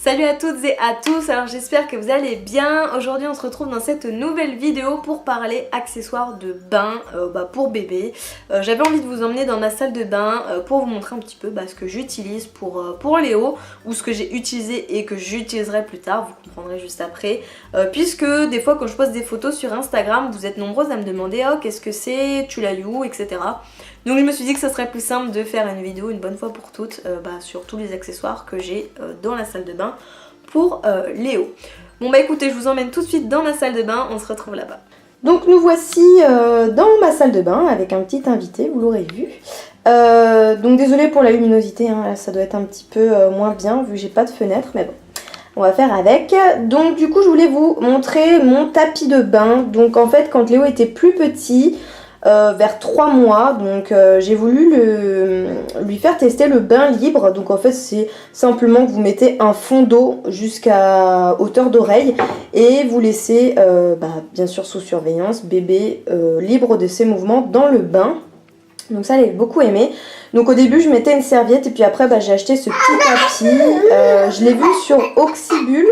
Salut à toutes et à tous, alors j'espère que vous allez bien. Aujourd'hui on se retrouve dans cette nouvelle vidéo pour parler accessoires de bain pour bébé. J'avais envie de vous emmener dans ma salle de bain pour vous montrer un petit peu ce que j'utilise pour Léo, ou ce que j'ai utilisé et que j'utiliserai plus tard, vous comprendrez juste après. Puisque des fois quand je poste des photos sur Instagram, vous êtes nombreuses à me demander « Oh qu'est-ce que c'est, tu l'as eu où ?» etc. Donc je me suis dit que ça serait plus simple de faire une vidéo une bonne fois pour toutes sur tous les accessoires que j'ai dans la salle de bain pour Léo. Bon écoutez, je vous emmène tout de suite dans ma salle de bain, on se retrouve là-bas. Donc nous voici dans ma salle de bain avec un petit invité, vous l'aurez vu. Donc désolée pour la luminosité, hein, là ça doit être un petit peu moins bien vu que j'ai pas de fenêtre, mais bon. On va faire avec. Donc du coup je voulais vous montrer mon tapis de bain. Donc en fait quand Léo était plus petit, vers 3 mois, donc j'ai voulu lui faire tester le bain libre. Donc en fait c'est simplement que vous mettez un fond d'eau jusqu'à hauteur d'oreille et vous laissez bien sûr sous surveillance bébé libre de ses mouvements dans le bain. Donc ça, elle avait beaucoup aimé. Donc au début, je mettais une serviette et puis après, j'ai acheté ce petit tapis. Je l'ai vu sur Oxybul.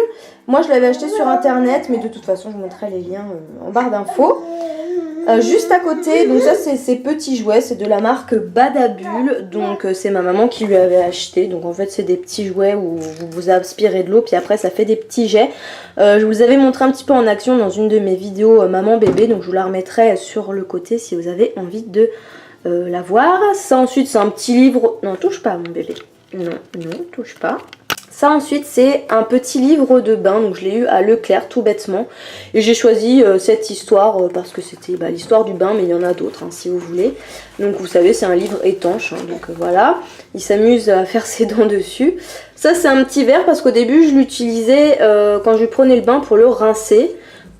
Moi, je l'avais acheté sur internet, mais de toute façon, je vous montrerai les liens en barre d'infos. Juste à côté, donc ça, c'est ces petits jouets. C'est de la marque Badabul. Donc c'est ma maman qui lui avait acheté. Donc en fait, c'est des petits jouets où vous aspirez de l'eau, puis après, ça fait des petits jets. Je vous avais montré un petit peu en action dans une de mes vidéos maman-bébé. Donc je vous la remettrai sur le côté si vous avez envie de la voir. Ça ensuite c'est un petit livre, non touche pas mon bébé, non touche pas. Ça ensuite c'est un petit livre de bain, donc je l'ai eu à Leclerc tout bêtement et j'ai choisi cette histoire parce que c'était l'histoire du bain, mais il y en a d'autres si vous voulez. Donc vous savez c'est un livre étanche, donc voilà, il s'amuse à faire ses dents dessus. Ça c'est un petit verre parce qu'au début je l'utilisais quand je lui prenais le bain pour le rincer.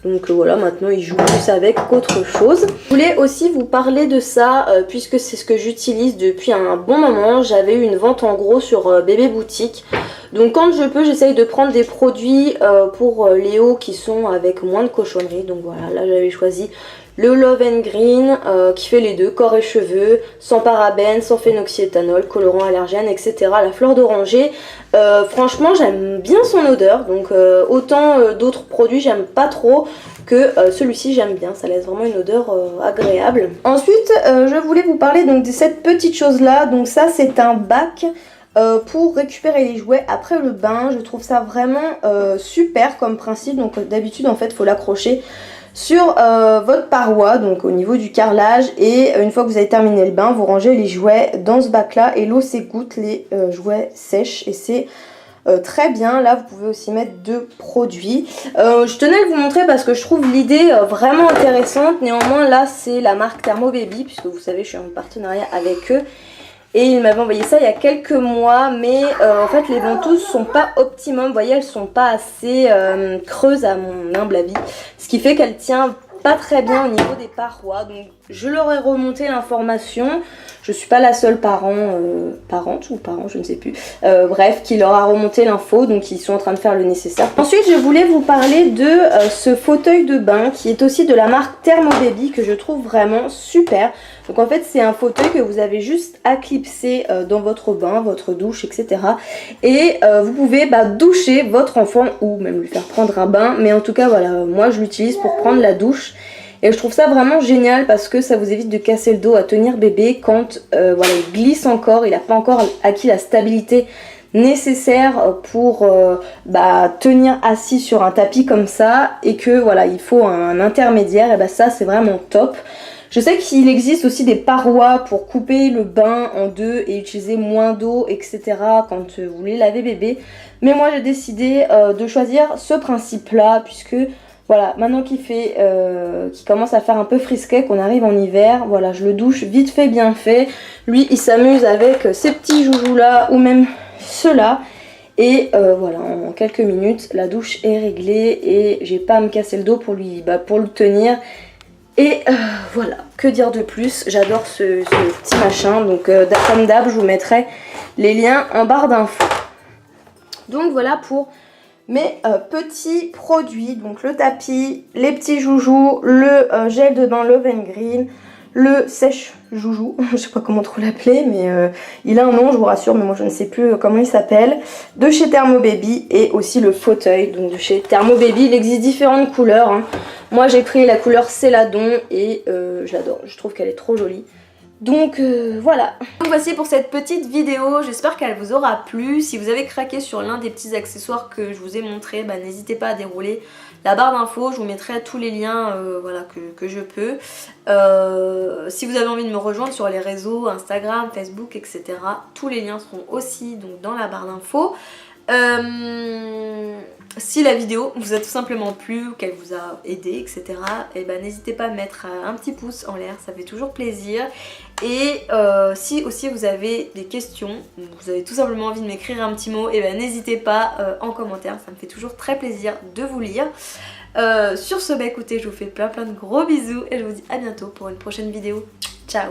Donc voilà, maintenant il joue plus avec qu'autre chose. Je voulais aussi vous parler de ça puisque c'est ce que j'utilise depuis un bon moment. J'avais eu une vente en gros sur Bébé Boutique. Donc quand je peux, j'essaye de prendre des produits pour Léo qui sont avec moins de cochonneries. Donc voilà, là j'avais choisi le Love and Green qui fait les deux, corps et cheveux, sans parabènes, sans phénoxyéthanol, colorant allergène, etc. La fleur d'oranger. Franchement j'aime bien son odeur, donc autant d'autres produits j'aime pas trop que celui-ci j'aime bien, ça laisse vraiment une odeur agréable. Ensuite je voulais vous parler donc de cette petite chose là, donc ça c'est un bac pour récupérer les jouets après le bain. Je trouve ça vraiment super comme principe. Donc d'habitude en fait il faut l'accrocher sur votre paroi, donc au niveau du carrelage, et une fois que vous avez terminé le bain, vous rangez les jouets dans ce bac là et l'eau s'égoutte, les jouets sèchent et c'est très bien. Là vous pouvez aussi mettre deux produits. Je tenais à vous montrer parce que je trouve l'idée vraiment intéressante. Néanmoins là c'est la marque Thermo Baby, puisque vous savez je suis en partenariat avec eux. Et il m'avait envoyé ça il y a quelques mois, mais en fait les ventouses sont pas optimum, vous voyez elles sont pas assez creuses à mon humble avis, ce qui fait qu'elle tient pas très bien au niveau des parois. Donc je leur ai remonté l'information, je suis pas la seule parente ou parent, je ne sais plus, bref, qui leur a remonté l'info, donc ils sont en train de faire le nécessaire. Ensuite je voulais vous parler de ce fauteuil de bain qui est aussi de la marque Thermo Baby, que je trouve vraiment super. Donc en fait c'est un fauteuil que vous avez juste à clipser dans votre bain, votre douche, etc. Et vous pouvez doucher votre enfant ou même lui faire prendre un bain. Mais en tout cas voilà, moi je l'utilise pour prendre la douche. Et je trouve ça vraiment génial parce que ça vous évite de casser le dos à tenir bébé quand il glisse encore, il n'a pas encore acquis la stabilité nécessaire pour tenir assis sur un tapis comme ça, et que voilà il faut un intermédiaire. Et ça c'est vraiment top. Je sais qu'il existe aussi des parois pour couper le bain en deux et utiliser moins d'eau, etc. quand vous voulez laver bébé. Mais moi j'ai décidé de choisir ce principe-là, puisque voilà, maintenant qu'il commence à faire un peu frisquet, qu'on arrive en hiver, voilà, je le douche vite fait, bien fait. Lui il s'amuse avec ces petits joujoux-là ou même ceux-là. Et voilà, en quelques minutes la douche est réglée et j'ai pas à me casser le dos pour le tenir. Et voilà, que dire de plus, j'adore ce petit machin. Donc comme d'hab, je vous mettrai les liens en barre d'infos. Donc voilà pour mes petits produits. Donc le tapis, les petits joujoux, le gel de bain Love and Green, le sèche joujou, je sais pas comment trop l'appeler, mais il a un nom, je vous rassure, mais moi je ne sais plus comment il s'appelle, de chez Thermo Baby, et aussi le fauteuil, donc de chez Thermo Baby. Il existe différentes couleurs, hein. Moi j'ai pris la couleur Céladon et je l'adore, je trouve qu'elle est trop jolie. Donc voilà. Donc voici pour cette petite vidéo, j'espère qu'elle vous aura plu. Si vous avez craqué sur l'un des petits accessoires que je vous ai montré, bah, n'hésitez pas à dérouler la barre d'infos, je vous mettrai tous les liens voilà, que je peux. Si vous avez envie de me rejoindre sur les réseaux, Instagram, Facebook, etc. Tous les liens seront aussi donc, dans la barre d'infos. Si la vidéo vous a tout simplement plu, qu'elle vous a aidé, etc. et ben n'hésitez pas à mettre un petit pouce en l'air, ça fait toujours plaisir. Et si aussi vous avez des questions, vous avez tout simplement envie de m'écrire un petit mot, et ben n'hésitez pas en commentaire, ça me fait toujours très plaisir de vous lire. Sur ce, bah écoutez, je vous fais plein de gros bisous et je vous dis à bientôt pour une prochaine vidéo. Ciao!